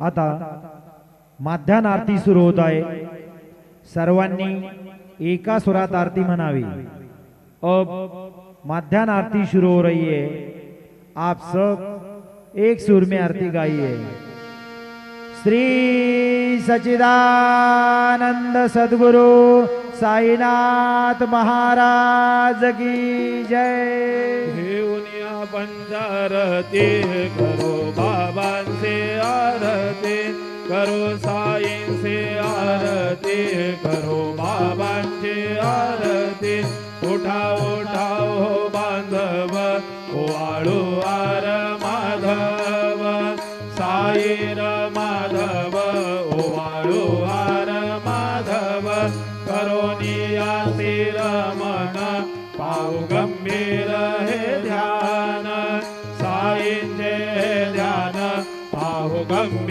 आता माध्यान आरती सुरू होत आहे। सर्वांनी एका सुरात आरती म्हणावी। अब माध्यान आरती शुरू हो रही है। आप सब एक सुर में आरती गाइए। श्री सच्चिदानंद सद्गुरु साईनाथ महाराज की जय। घेऊनिया पंचारती करो बाबांचे आरती, करो साईंचे आरती, करो बाबांची आरती। उठा उठा हो बांधव ओवाळू आर माधव, साईर माधव ओवाळू आर माधव। करोनिया सिर मन पाहू गंभीर हे ध्यान, साईंचे ध्यान पाहू गंभीर।